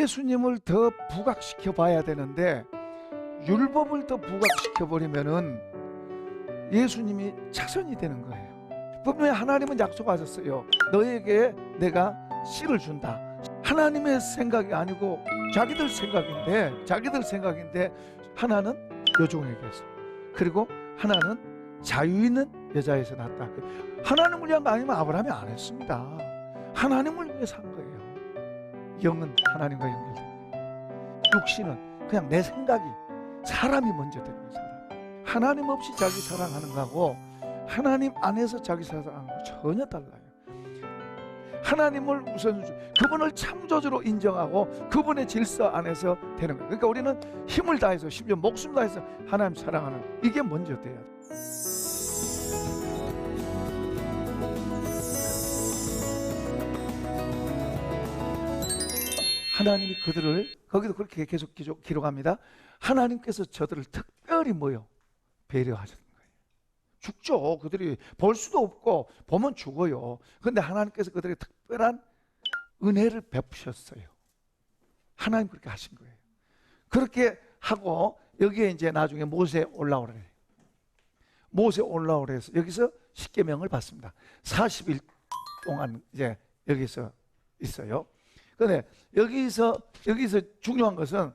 예수님을 더 부각시켜 봐야 되는데 율법을 더 부각시켜 버리면은 예수님이 차선이 되는 거예요. 분명히 하나님은 약속하셨어요. 너에게 내가 씨를 준다. 하나님의 생각이 아니고 자기들 생각인데 하나는 여종에게서, 그리고 하나는 자유 있는 여자에서 났다. 하나님을 위한 거 아니면 아브라함이 안 했습니다. 하나님을 위해서 한 거예요. 영은 하나님과 연결된 거예요. 육신은 그냥 내 생각이, 사람이 먼저 되는 거예요. 하나님 없이 자기 사랑하는 거하고 하나님 안에서 자기 사랑하는 거 전혀 달라요. 하나님을 우선순위, 그분을 창조주로 인정하고 그분의 질서 안에서 되는 거예요. 그러니까 우리는 힘을 다해서, 심지어 목숨 다해서 하나님 사랑하는, 이게 먼저 돼야 돼요. 하나님이 그들을, 거기도 그렇게 계속 기록합니다. 하나님께서 저들을 특별히 배려하셨는 거예요. 죽죠. 그들이 볼 수도 없고 보면 죽어요. 그런데 하나님께서 그들에게 특별한 은혜를 베푸셨어요. 하나님 그렇게 하신 거예요. 그렇게 하고 여기에 이제 나중에 모세 올라오래. 모세 올라오래 해서 여기서 십계명을 받습니다. 40일 동안 이제 여기서 있어요. 그런데 여기서 중요한 것은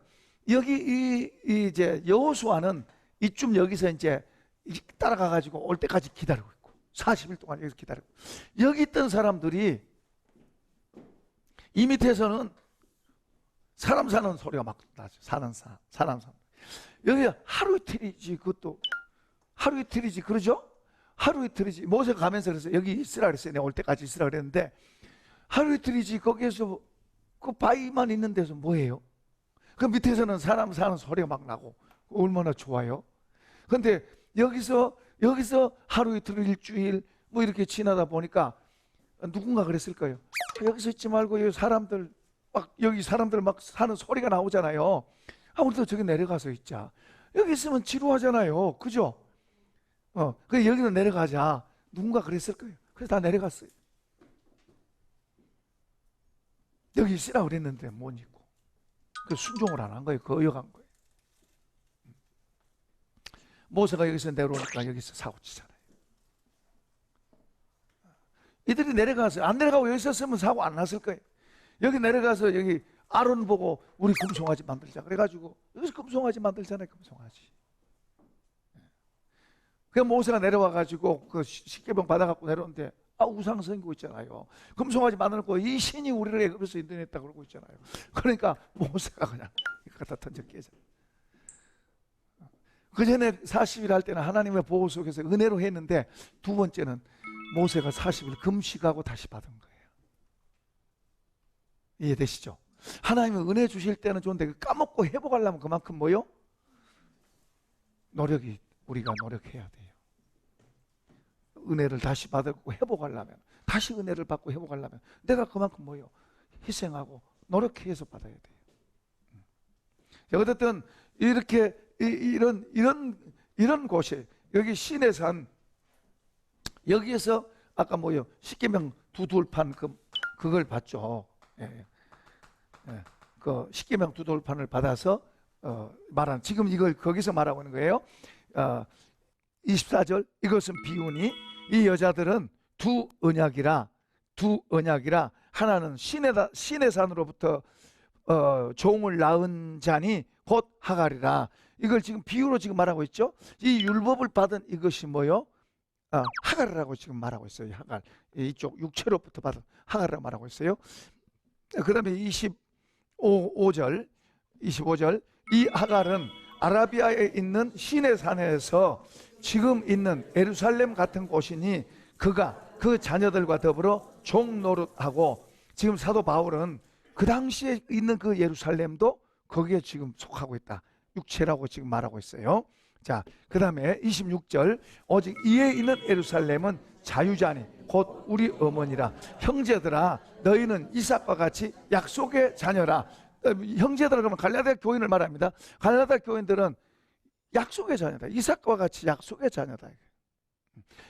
여기 이제 여호수아는 이쯤 여기서 이제 따라가 가지고 올 때까지 기다리고 있고 40일 동안 여기서 기다리고, 여기 있던 사람들이 이 밑에서는 사람 사는 소리가 막 나죠. 사람. 여기 하루 이틀이지, 그것도 하루 이틀이지, 그러죠? 하루 이틀이지. 모세가 가면서 그래서 여기 있으라 그랬어요. 내가 올 때까지 있으라 그랬는데 하루 이틀이지. 거기에서 그 바위만 있는 데서 뭐해요? 그 밑에서는 사람 사는 소리가 막 나고 얼마나 좋아요. 그런데 여기서 하루 이틀 일주일 이렇게 지나다 보니까 누군가 그랬을 거예요. 여기서 있지 말고 여기 사람들 막 사는 소리가 나오잖아요. 우리도 저기 내려가서 있자. 여기 있으면 지루하잖아요. 그죠? 그래서 여기는 내려가자. 누군가 그랬을 거예요. 그래서 다 내려갔어요. 여기 있으라 그랬는데 못 있고. 그 순종을 안 한 거예요. 거역한 거예요. 모세가 여기서 내려오니까 여기서 사고 치잖아요. 이들이 내려가서 안 내려가고 여기 있었으면 사고 안 났을 거예요. 여기 내려가서 여기 아론 보고 우리 금송아지 만들자 그래가지고 여기서 금송아지 만들잖아요. 금송아지. 그 모세가 내려와가지고 그 십계명 받아갖고 내려오는데 우상 섬기고 있잖아요. 금송아지 만들고 이 신이 우리를 애굽에서 인도했다 그러고 있잖아요. 그러니까 모세가 그냥 이거 갖다 던져 깨잖아요. 그 전에 40일 할 때는 하나님의 보호 속에서 은혜로 했는데, 두 번째는 모세가 40일 금식하고 다시 받은 거예요. 이해되시죠? 하나님은 은혜 주실 때는 좋은데 까먹고 회복하려면 그만큼 우리가 노력해야 돼요. 은혜를 다시 받고 회복하려면, 다시 은혜를 받고 회복하려면 내가 그만큼 희생하고 노력해서 받아야 돼요. 어쨌든 이렇게 이런 곳이, 여기 시내산, 여기에서 아까 십계명 두 돌판 그걸 봤죠. 그 십계명 두 돌판을 받아서 말한, 지금 이걸 거기서 말하고 있는 거예요. 24절, 이것은 비유니 이 여자들은 두 언약이라 하나는 시내산으로부터 종을 낳은 자니 곧 하갈이라. 이걸 지금 비유로 지금 말하고 있죠. 이 율법을 받은 이것이 하갈이라고 지금 말하고 있어요. 하갈, 이쪽 육체로부터 받은 하갈이라고 말하고 있어요. 그 다음에 25절 이 하갈은 아라비아에 있는 시내산에서 지금 있는 예루살렘 같은 곳이니 그가 그 자녀들과 더불어 종노릇하고, 지금 사도 바울은 그 당시에 있는 그 예루살렘도 거기에 지금 속하고 있다. 육체라고 지금 말하고 있어요. 자, 그 다음에 26절, 오직 이에 있는 예루살렘은 자유자니 곧 우리 어머니라. 형제들아 너희는 이삭과 같이 약속의 자녀라. 형제들아 그러면 갈라디아 교인을 말합니다. 갈라디아 교인들은 약속의 자녀다. 이삭과 같이 약속의 자녀다.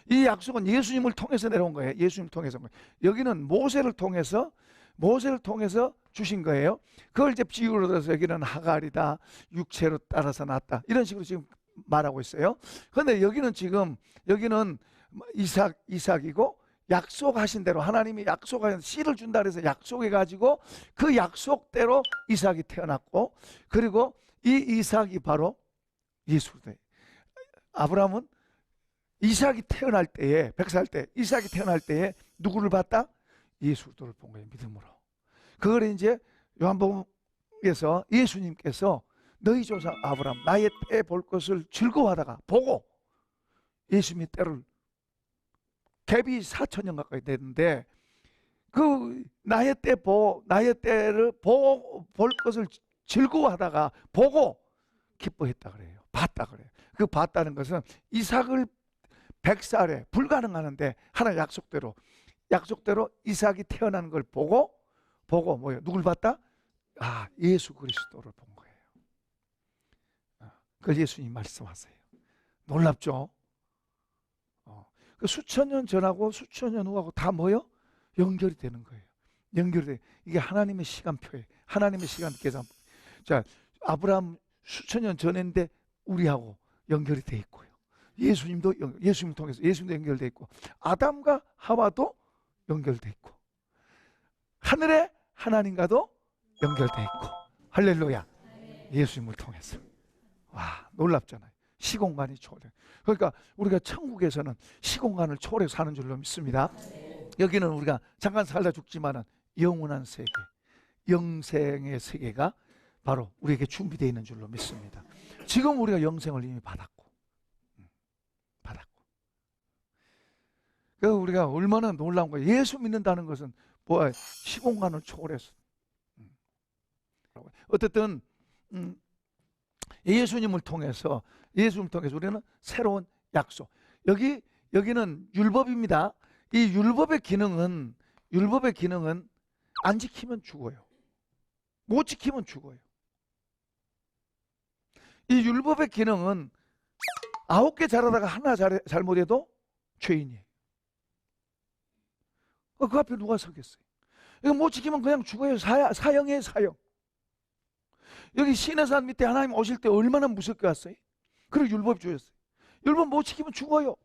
이 약속은 예수님을 통해서 내려온 거예요. 예수님을 통해서. 여기는 모세를 통해서 모세를 통해서 주신 거예요. 그걸 이제 비유로 들어서 여기는 하갈이다, 육체로 따라서 났다, 이런 식으로 지금 말하고 있어요. 그런데 여기는 지금 여기는 이삭이고, 약속하신 대로 하나님이 약속하신 씨를 준다 그래서 약속해 가지고 그 약속대로 이삭이 태어났고, 그리고 이 이삭이 바로 예수로. 아브라함은 이삭이 태어날 때에 100살 때 이삭이 태어날 때에 누구를 봤다? 예수를 본 거예요. 믿음으로. 그걸 이제 요한복음에서 예수님께서 너희 조상 아브라함 나의 때 볼 것을 즐거워하다가 보고, 예수님의 때를 갭이 4,000년 가까이 됐는데 그 나의 때를 볼 것을 즐거워하다가 보고 기뻐했다 그래요. 봤다 그래요. 그 봤다는 것은 이삭을 100살에 불가능하는데 하나의 약속대로 이삭이 태어난 걸 보고 뭐예요? 누굴 봤다? 아, 예수 그리스도를 본 거예요. 그걸 예수님 말씀하세요. 놀랍죠? 그 수천 년 전하고 수천 년 후하고 다 뭐요? 연결이 되는 거예요. 연결이 돼. 이게 하나님의 시간표예요. 하나님의 시간 계산. 자, 아브라함 수천 년 전인데 우리하고 연결이 돼 있고요. 예수님 통해서 예수님도 연결돼 있고, 아담과 하와도 연결돼 있고, 하늘의 하나님과도 연결돼 있고. 할렐루야. 예수님을 통해서. 와, 놀랍잖아요. 시공간이 초월해. 그러니까 우리가 천국에서는 시공간을 초월해서 사는 줄로 믿습니다. 여기는 우리가 잠깐 살다 죽지만은 영원한 세계, 영생의 세계가 바로 우리에게 준비되어 있는 줄로 믿습니다. 지금 우리가 영생을 이미 받았고. 그래서 우리가 얼마나 놀라운 거예요. 예수 믿는다는 것은 뭐야? 시공간을 초월해서. 어쨌든 예수님을 통해서 우리는 새로운 약속. 여기는 율법입니다. 이 율법의 기능은 안 지키면 죽어요. 못 지키면 죽어요. 이 율법의 기능은 9개 잘하다가 하나 잘못해도 죄인이에요. 그 앞에 누가 서겠어요? 이거 못 지키면 그냥 죽어요. 사형이에요, 사형. 여기 시내산 밑에 하나님 오실 때 얼마나 무섭게 왔어요? 그리고 율법 주셨어요. 율법 못 지키면 죽어요.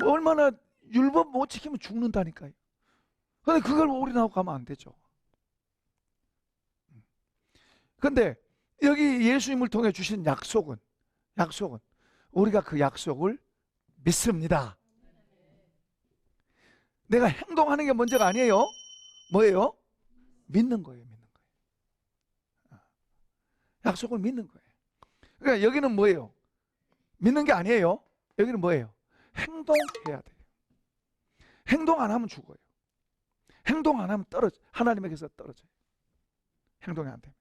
얼마나 율법 못 지키면 죽는다니까요. 그런데 그걸 올인하고 가면 안 되죠. 그런데 여기 예수님을 통해 주신 약속은 우리가 그 약속을 믿습니다. 내가 행동하는 게 문제가 아니에요. 뭐예요? 믿는 거예요. 약속을 믿는 거예요. 그러니까 여기는 뭐예요? 믿는 게 아니에요. 여기는 뭐예요? 행동해야 돼요. 행동 안 하면 죽어요. 행동 안 하면 하나님에게서 떨어져요. 행동이 안 되면.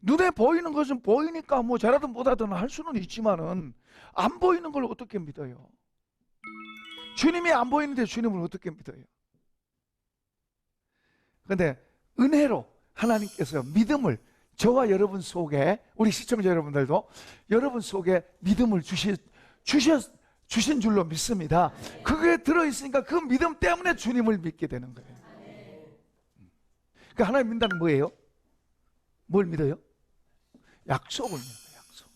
눈에 보이는 것은 보이니까 뭐 잘하든 못하든 할 수는 있지만은 안 보이는 걸 어떻게 믿어요? 주님이 안 보이는데 주님을 어떻게 믿어요? 그런데 은혜로 하나님께서 믿음을 저와 여러분 속에, 우리 시청자 여러분들도 여러분 속에 믿음을 주신 줄로 믿습니다. 그게 들어있으니까 그 믿음 때문에 주님을 믿게 되는 거예요. 그러니까 하나님 믿는다는 뭐예요? 뭘 믿어요? 약속을 믿어요. 약속.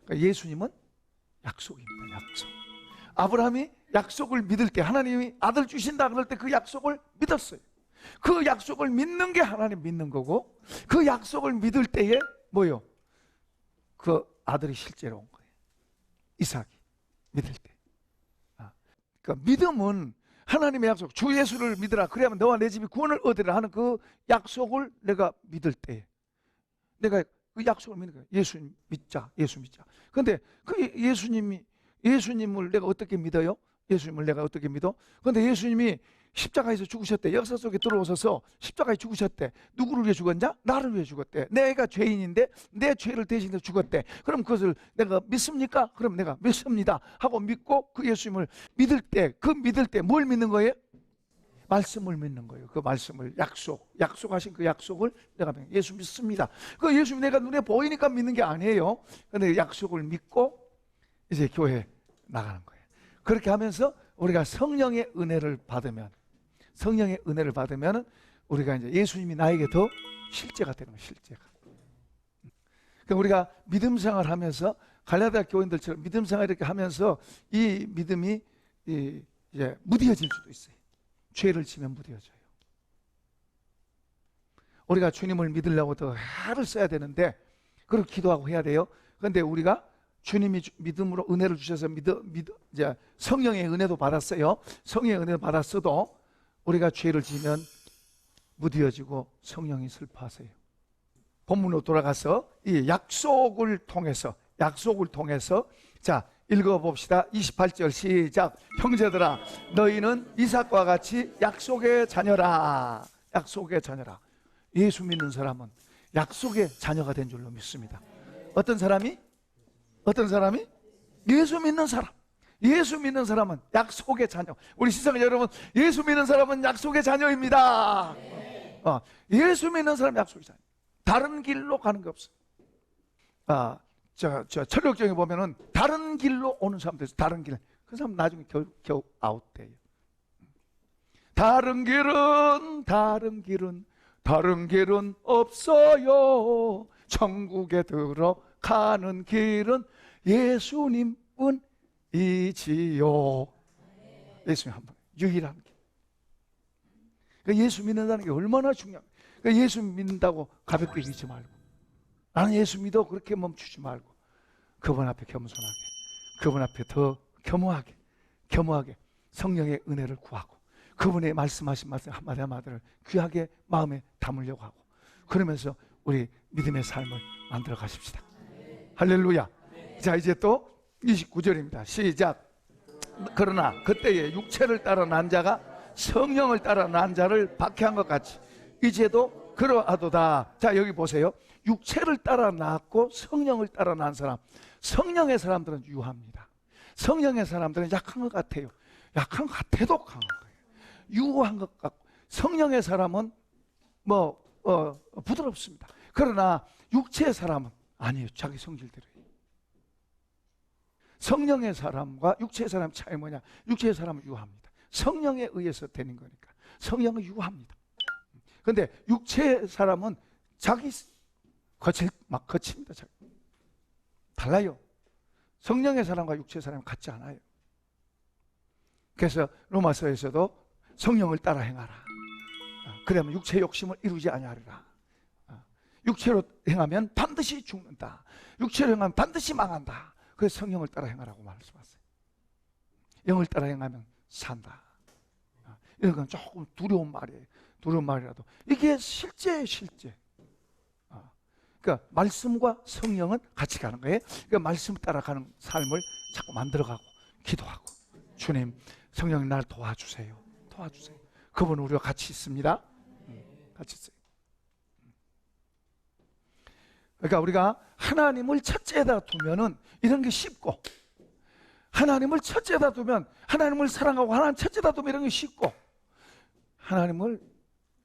그러니까 예수님은 약속입니다. 약속. 아브라함이 약속을 믿을 때, 하나님이 아들 주신다 그럴 때 그 약속을 믿었어요. 그 약속을 믿는 게 하나님 믿는 거고, 그 약속을 믿을 때에 뭐요? 그 아들이 실제로 온 거예요. 이삭이 믿을 때. 그러니까 믿음은 하나님의 약속, 주 예수를 믿으라 그래야만 너와 내 집이 구원을 얻으라 하는 그 약속을 내가 믿을 때, 내가 그 약속을 믿는 거예요. 예수 믿자. 그런데 그 예수님을 내가 어떻게 믿어요? 예수님을 내가 어떻게 믿어? 그런데 예수님이 십자가에서 죽으셨대. 역사 속에 들어오셔서 십자가에 죽으셨대. 누구를 위해 죽었냐? 나를 위해 죽었대. 내가 죄인인데 내 죄를 대신해서 죽었대. 그럼 그것을 내가 믿습니까? 그럼 내가 믿습니다 하고 믿고 그 예수님을 믿을 때, 뭘 믿는 거예요? 말씀을 믿는 거예요. 그 말씀을, 약속하신 그 약속을 내가 예수 믿습니다. 그 예수님 내가 눈에 보이니까 믿는 게 아니에요. 그런데 약속을 믿고 이제 교회에 나가는 거예요. 그렇게 하면서 우리가 성령의 은혜를 받으면 성령의 은혜를 받으면 우리가 이제 예수님이 나에게 더 실제가 되는 거예요. 실제가. 그러니까 우리가 믿음 생활하면서 갈라디아 교인들처럼 믿음 생활 이렇게 하면서 이 믿음이 이제 무뎌질 수도 있어요. 죄를 지면 무뎌져요. 우리가 주님을 믿으려고 더 애를 써야 되는데 그렇게 기도하고 해야 돼요. 그런데 우리가 주님이 믿음으로 은혜를 주셔서 이제 성령의 은혜도 받았어요. 성령의 은혜도 받았어도 우리가 죄를 지면 무뎌지고 성령이 슬퍼하세요. 본문으로 돌아가서 이 약속을 통해서 자 읽어봅시다. 28절 시작. 형제들아 너희는 이삭과 같이 약속의 자녀라. 약속의 자녀라. 예수 믿는 사람은 약속의 자녀가 된 줄로 믿습니다. 어떤 사람이? 예수 믿는 사람. 예수 믿는 사람은 약속의 자녀. 우리 시청자 여러분, 예수 믿는 사람은 약속의 자녀입니다. 예수 믿는 사람은 약속의 자녀. 다른 길로 가는 게 없어요. 철학적에 보면은 다른 길로 오는 사람들 있어요. 다른 길. 그 사람 나중에 겨우 아웃돼요. 다른 길은 없어요. 천국에 들어가는 길은 예수님뿐이지요. 예수님 한 분, 유일한 길. 그러니까 예수 믿는다는 게 얼마나 중요합니까? 그러니까 예수 믿는다고 가볍게 믿지 말고, 나는 예수 믿어 그렇게 멈추지 말고, 그분 앞에 겸손하게, 그분 앞에 더 겸허하게 성령의 은혜를 구하고, 그분의 말씀하신 말씀 한마디 한마디를 귀하게 마음에 담으려고 하고, 그러면서 우리 믿음의 삶을 만들어 가십시다. 할렐루야. 자, 이제 또 29절입니다. 시작. 그러나 그때에 육체를 따라 난 자가 성령을 따라 난 자를 박해한 것 같이 이제도 그러하도다. 자, 여기 보세요. 육체를 따라 낳았고 성령을 따라 난 사람, 성령의 사람들은 유합니다. 성령의 사람들은 약한 것 같아요. 약한 것 같아도 강한 거예요. 유한 것 같고, 성령의 사람은 부드럽습니다. 그러나 육체의 사람은 아니에요. 자기 성질대로. 성령의 사람과 육체의 사람 차이 뭐냐? 육체의 사람은 유합니다. 성령에 의해서 되는 거니까 성령은 유합니다. 그런데 육체의 사람은 자기 거칩니다. 달라요. 성령의 사람과 육체의 사람은 같지 않아요. 그래서 로마서에서도 성령을 따라 행하라. 그러면 육체의 욕심을 이루지 아니하리라. 육체로 행하면 반드시 죽는다. 육체로 행하면 반드시 망한다. 그래서 성령을 따라 행하라고 말씀하세요. 영을 따라 행하면 산다. 이런 건 조금 두려운 말이에요. 두려운 말이라도 이게 실제. 그러니까 말씀과 성령은 같이 가는 거예요. 그러니까 말씀 따라가는 삶을 자꾸 만들어가고 기도하고, 주님 성령님 날 도와주세요. 그분은 우리와 같이 있습니다. 같이 있어요. 그러니까 우리가 하나님을 첫째에다 두면은 이런 게 쉽고, 하나님을 첫째에다 두면, 하나님을 사랑하고 하나님 첫째에다 두면 이런 게 쉽고, 하나님을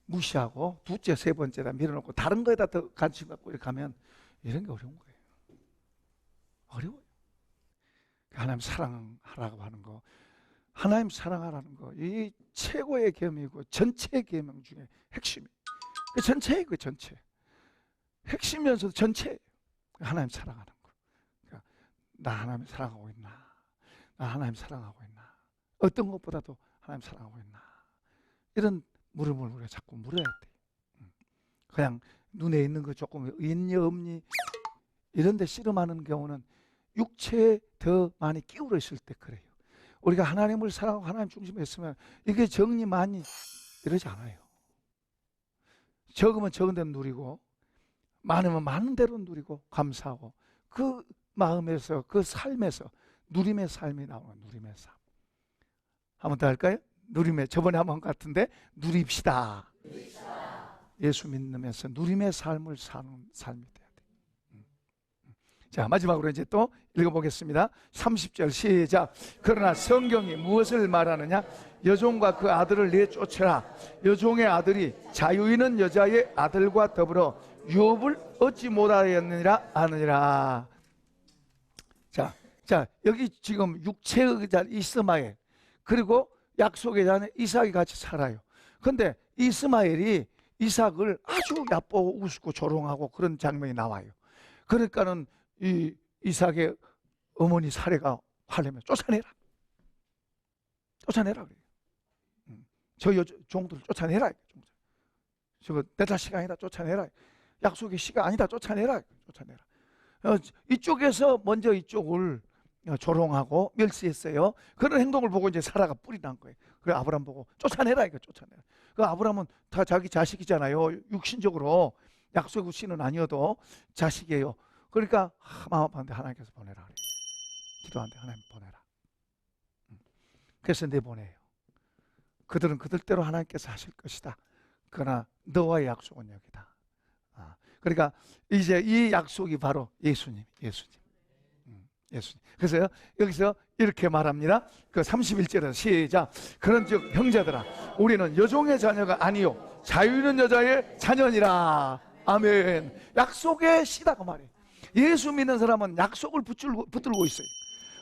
무시하고 둘째, 세 번째다 밀어놓고 다른 거에다 더 관심 갖고 이렇게 하면 이런 게 어려운 거예요. 어려워요. 하나님 사랑하라고 하는 거, 하나님 사랑하라는 거, 이 최고의 계명이고 전체 계명 중에 핵심이에요. 그 전체예요. 그 전체. 핵심이면서도 전체예요. 하나님 사랑하는 거. 그러니까 나 하나님 사랑하고 있나? 나 하나님 사랑하고 있나? 어떤 것보다도 하나님 사랑하고 있나? 이런 물음을 우리가 자꾸 물어야 돼요. 그냥 눈에 있는 거 조금 있니 없니 이런 데 씨름하는 경우는 육체에 더 많이 끼울어 있을 때 그래요. 우리가 하나님을 사랑하고 하나님 중심에 있으면 이게 적니 많이 이러지 않아요. 적으면 적은 대로 누리고, 많으면 많은 대로 누리고 감사하고, 그 마음에서, 그 삶에서 누림의 삶이 나오는 누림의 삶. 한 번 더 할까요? 누림의, 저번에 한 번 같은데 누립시다. 예수 믿으면서 누림의 삶을 사는 삶이 돼야 돼요. 자, 마지막으로 이제 또 읽어보겠습니다. 30절 시작. 그러나 성경이 무엇을 말하느냐? 여종과 그 아들을 내쫓으라. 여종의 아들이 자유 있는 여자의 아들과 더불어 유업을 얻지 못하였느니라 하느니라. 자, 여기 지금 육체의 자 이스마엘, 그리고 약속의 자는 이삭이 같이 살아요. 근데 이스마엘이 이삭을 아주 야쁘고 우습고 조롱하고 그런 장면이 나와요. 그러니까는 이 이삭의 어머니 사례가 하려면 쫓아내라. 쫓아내라 그래요. 저 종들을 쫓아내라. 저거 내 자식 아니다 쫓아내라. 약속의 씨가 아니다 쫓아내라. 쫓아내라. 이쪽에서 먼저 이쪽을 조롱하고 멸시했어요. 그런 행동을 보고 이제 사라가 뿔이 난 거예요. 그래 아브라함 보고 쫓아내라 이거 쫓아내라. 그 아브라함은 다 자기 자식이잖아요. 육신적으로 약속의 씨는 아니어도 자식이에요. 그러니까 마음 아픈데 하나님께서 보내라 그래요. 기도하는데 하나님 보내라. 그래서 내보내요. 그들은 그들대로 하나님께서 하실 것이다. 그러나 너와의 약속은 여기다. 그러니까 이제 이 약속이 바로 예수님. 그래서 여기서 이렇게 말합니다. 그 31절에서 시작. 그런즉 형제들아 우리는 여종의 자녀가 아니요 자유 있는 여자의 자녀니라. 아멘. 약속의 씨다 그 말이에요. 예수 믿는 사람은 약속을 붙들고 있어요.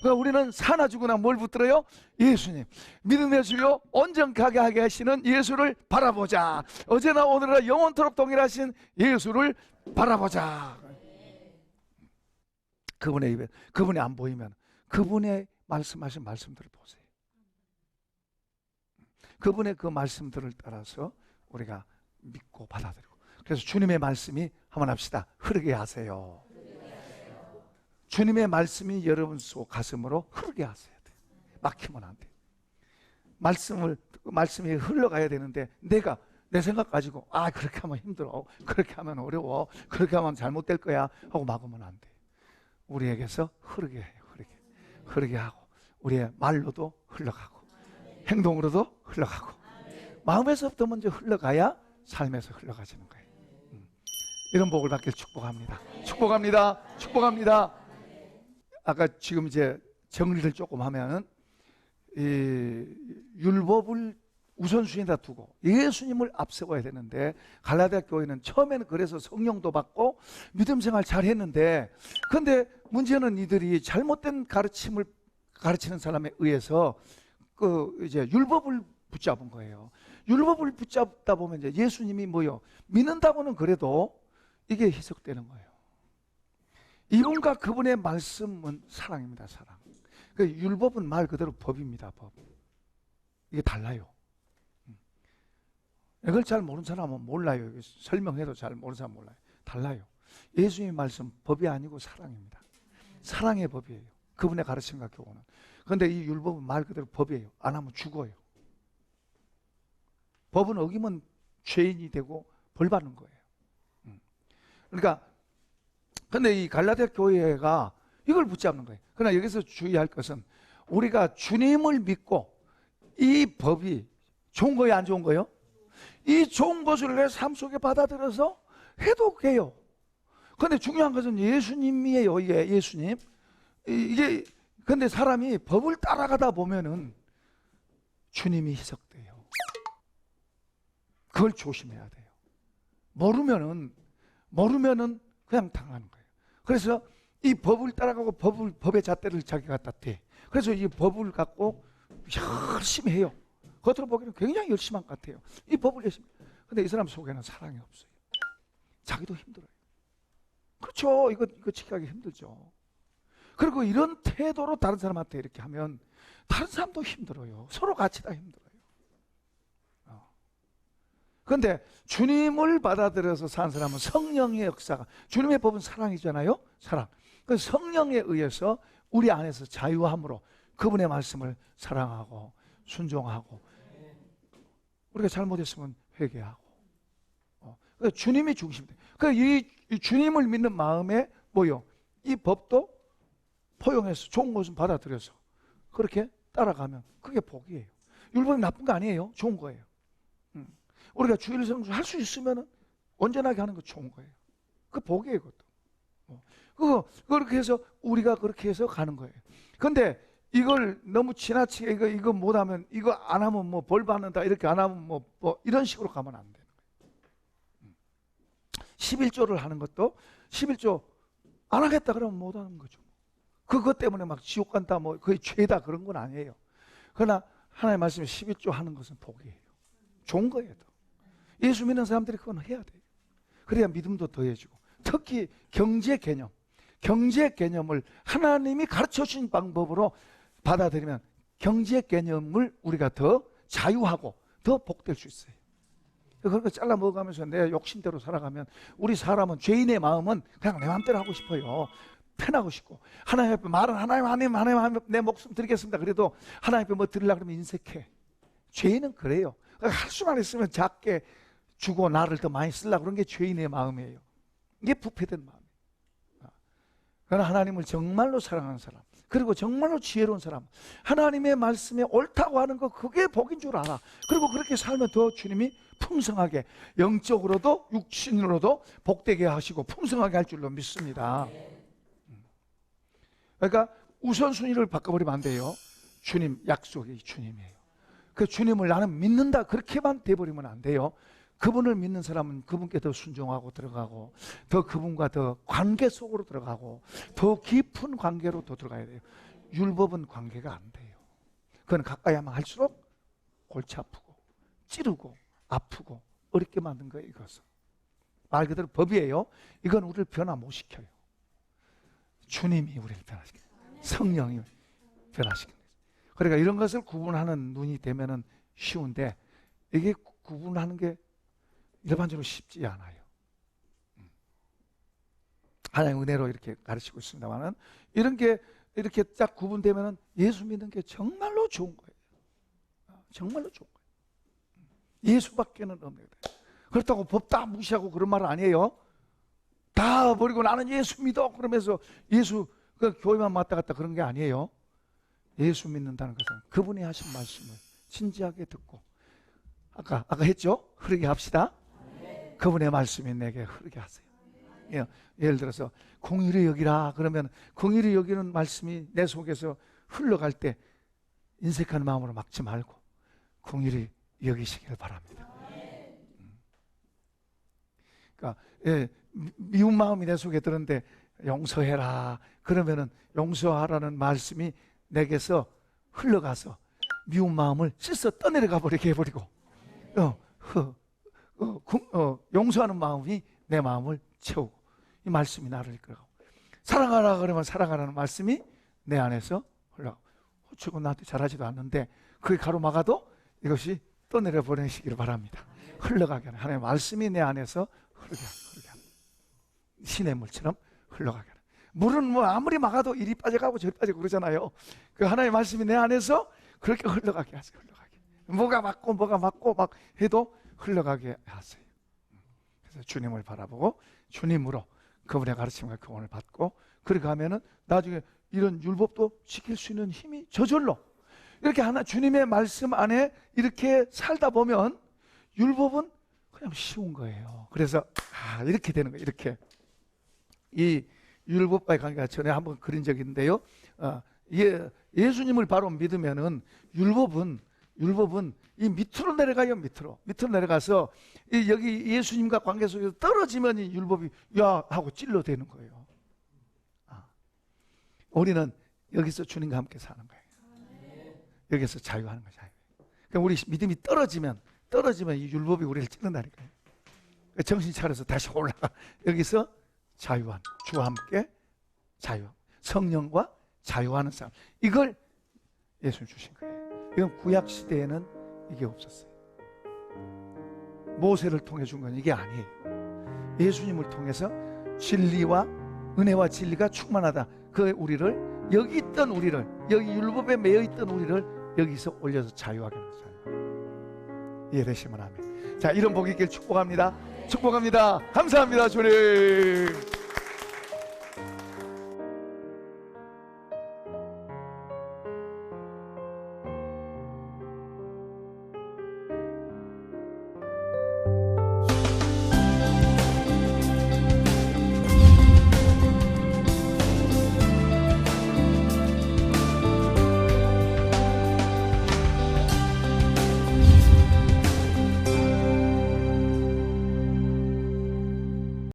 그러니까 우리는 사나 죽으나 뭘 붙들어요? 예수님. 믿음의 주요 온전하게 하게 하시는 예수를 바라보자. 어제나 오늘이나 영원토록 동일하신 예수를 바라보자. 그분의 입에, 그분이 안 보이면 그분의 말씀하신 말씀들을 보세요. 그분의 그 말씀들을 따라서 우리가 믿고 받아들이고. 그래서 주님의 말씀이 한번 합시다. 흐르게 하세요. 주님의 말씀이 여러분 속 가슴으로 흐르게 하셔야 돼요. 막히면 안 돼요. 말씀이 흘러가야 되는데 내가 내 생각 가지고 그렇게 하면 힘들어, 그렇게 하면 어려워, 그렇게 하면 잘못될 거야 하고 막으면 안 돼요. 우리에게서 흐르게 해요. 흐르게 하고 우리의 말로도 흘러가고 행동으로도 흘러가고 마음에서부터 먼저 흘러가야 삶에서 흘러가지는 거예요. 이런 복을 받길 축복합니다. 축복합니다. 아까 지금 이제 정리를 조금 하면은 이 율법을 우선순위에다 두고 예수님을 앞세워야 되는데 갈라디아 교회는 처음에는 그래서 성령도 받고 믿음 생활 잘 했는데 근데 문제는 이들이 잘못된 가르침을 가르치는 사람에 의해서 그 이제 율법을 붙잡은 거예요. 율법을 붙잡다 보면 이제 예수님이 뭐요? 믿는다고는 그래도 이게 해석되는 거예요. 이분과 그분의 말씀은 사랑입니다. 사랑. 그 율법은 말 그대로 법입니다. 법. 이게 달라요. 이걸 잘 모르는 사람은 몰라요. 설명해도 잘 모르는 사람은 몰라요. 달라요. 예수님의 말씀 법이 아니고 사랑입니다. 사랑의 법이에요. 그분의 가르침과 교훈은. 그런데 이 율법은 말 그대로 법이에요. 안 하면 죽어요. 법은 어기면 죄인이 되고 벌 받는 거예요. 그러니까 근데 이 갈라디아 교회가 이걸 붙잡는 거예요. 그러나 여기서 주의할 것은 우리가 주님을 믿고 이 법이 좋은 거예요, 안 좋은 거예요? 이 좋은 것을 내 삶 속에 받아들여서 해도 돼요. 그런데 중요한 것은 예수님이에요. 이게 예수님. 이게 근데 사람이 법을 따라가다 보면은 주님이 희석돼요. 그걸 조심해야 돼요. 모르면은 그냥 당하는 거예요. 그래서 이 법을 따라가고 법의 잣대를 자기가 갖다 대. 그래서 이 법을 갖고 열심히 해요. 겉으로 보기에는 굉장히 열심한 것 같아요. 이 법을 열심히. 근데 이 사람 속에는 사랑이 없어요. 자기도 힘들어요. 그렇죠. 이거 지키기 힘들죠. 그리고 이런 태도로 다른 사람한테 이렇게 하면 다른 사람도 힘들어요. 서로 같이 다 힘들어요. 그런데 주님을 받아들여서 사는 사람은 성령의 역사가, 주님의 법은 사랑이잖아요. 사랑. 그 성령에 의해서 우리 안에서 자유함으로 그분의 말씀을 사랑하고 순종하고 우리가 잘못했으면 회개하고 그러니까 주님이 중심이에요. 그러니까 이 주님을 믿는 마음에 뭐요? 이 법도 포용해서 좋은 것은 받아들여서 그렇게 따라가면 그게 복이에요. 율법이 나쁜 거 아니에요. 좋은 거예요. 우리가 주일 성수 할 수 있으면 온전하게 하는 거 좋은 거예요. 그 복이에요. 그것도 그렇게 해서 우리가 그렇게 해서 가는 거예요. 근데 이걸 너무 지나치게 이거 못하면 이거 안 하면 뭐 벌 받는다 이렇게 안 하면 뭐 이런 식으로 가면 안 되는 거예요. 11조를 하는 것도 11조 안 하겠다 그러면 못 하는 거죠. 그것 때문에 막 지옥 간다 뭐 거의 죄다 그런 건 아니에요. 그러나 하나님의 말씀에 11조 하는 것은 복이에요. 좋은 거예요. 예수 믿는 사람들이 그건 해야 돼요. 그래야 믿음도 더해지고, 특히 경제 개념을 하나님이 가르쳐 주신 방법으로 받아들이면 경제 개념을 우리가 더 자유하고 더 복될 수 있어요. 그렇게 잘라 먹어가면서 내 욕심대로 살아가면 우리 사람은, 죄인의 마음은 그냥 내 마음대로 하고 싶어요. 편하고 싶고, 하나님 앞에 말은 하나님 내 목숨 드리겠습니다. 그래도 하나님 앞에 뭐 드리려고 그러면 인색해. 죄인은 그래요. 할 수만 있으면 작게 주고 나를 더 많이 쓰려고 그런 게 죄인의 마음이에요. 이게 부패된 마음이에요. 그러나 하나님을 정말로 사랑하는 사람, 그리고 정말로 지혜로운 사람, 하나님의 말씀에 옳다고 하는 거, 그게 복인 줄 알아. 그리고 그렇게 살면 더 주님이 풍성하게, 영적으로도 육신으로도 복되게 하시고 풍성하게 할 줄로 믿습니다. 그러니까 우선순위를 바꿔버리면 안 돼요. 주님, 약속이 주님이에요. 그 주님을 나는 믿는다, 그렇게만 돼버리면 안 돼요. 그분을 믿는 사람은 그분께 더 순종하고 들어가고, 더 그분과 더 관계 속으로 들어가고, 더 깊은 관계로 더 들어가야 돼요. 율법은 관계가 안 돼요. 그건 가까이 하면 할수록 골치 아프고 찌르고 아프고 어렵게 만든 거예요. 이것은 말 그대로 법이에요. 이건 우리를 변화 못 시켜요. 주님이 우리를 변화시켜요. 성령이 변화시켜요. 그러니까 이런 것을 구분하는 눈이 되면은 쉬운데, 이게 구분하는 게 일반적으로 쉽지 않아요. 하나님 은혜로 이렇게 가르치고 있습니다만은, 이런 게 이렇게 딱 구분되면은 예수 믿는 게 정말로 좋은 거예요. 정말로 좋은 거예요. 예수밖에는 없는 거예요. 그렇다고 법 다 무시하고 그런 말은 아니에요. 다 버리고 나는 예수 믿어 그러면서 예수 그 교회만 왔다 갔다 그런 게 아니에요. 예수 믿는다는 것은 그분이 하신 말씀을 진지하게 듣고, 아까 했죠? 흐르게 합시다. 그분의 말씀이 내게 흐르게 하세요. 예를 들어서 공의를 여기라 그러면, 공의를 여기는 말씀이 내 속에서 흘러갈 때 인색한 마음으로 막지 말고 공의를 여기시길 바랍니다. 그러니까 미운 마음이 내 속에 드는데 용서해라 그러면은 용서하라는 말씀이 내게서 흘러가서 미운 마음을 씻어 떠내려가 버리게 해버리고, 용서하는 마음이 내 마음을 채우고, 이 말씀이 나를 이끌어가고, 사랑하라 그러면 사랑하라는 말씀이 내 안에서 흘러가고, 호축은 나한테 잘하지도 않는데 그게 가로막아도 이것이 떠내려 보내시기를 바랍니다. 흘러가게 하는 하나님의 말씀이 내 안에서 흐르게 하는, 신의 물처럼 흘러가게 하는. 물은 뭐 아무리 막아도 이리 빠져가고 저리 빠지고 그러잖아요. 그 하나님의 말씀이 내 안에서 그렇게 흘러가게 하세요. 흘러가게. 뭐가 막고 막 해도 흘러가게 하세요. 그래서 주님을 바라보고 주님으로 그분의 가르침과 교훈을 받고, 그렇게 하면은 나중에 이런 율법도 지킬 수 있는 힘이 저절로, 이렇게 하나 주님의 말씀 안에 이렇게 살다 보면 율법은 그냥 쉬운 거예요. 그래서 이렇게 되는 거예요. 이렇게 이 율법과의 관계가 전에 한번 그린 적이 있는데요. 예수님을 바로 믿으면은 율법은 이 밑으로 내려가요. 밑으로 내려가서 여기 예수님과 관계 속에서 떨어지면 이 율법이 야 하고 찔러대는 거예요. 우리는 여기서 주님과 함께 사는 거예요. 여기서 자유하는 거예요. 자유. 그러니까 우리 믿음이 떨어지면 이 율법이 우리를 찔른다니까요. 정신 차려서 다시 올라가. 여기서 자유한, 주와 함께 자유, 성령과 자유하는 삶, 이걸 예수님 주신 거예요. 이건 구약 시대에는 이게 없었어요. 모세를 통해 준 건 이게 아니에요. 예수님을 통해서 진리와 은혜와 진리가 충만하다. 그 우리를, 여기 있던 우리를, 여기 율법에 매여 있던 우리를 여기서 올려서 자유하게 하는 거예요. 이해되시면 아멘. 자, 이런 복 있길 축복합니다. 축복합니다. 감사합니다, 주님.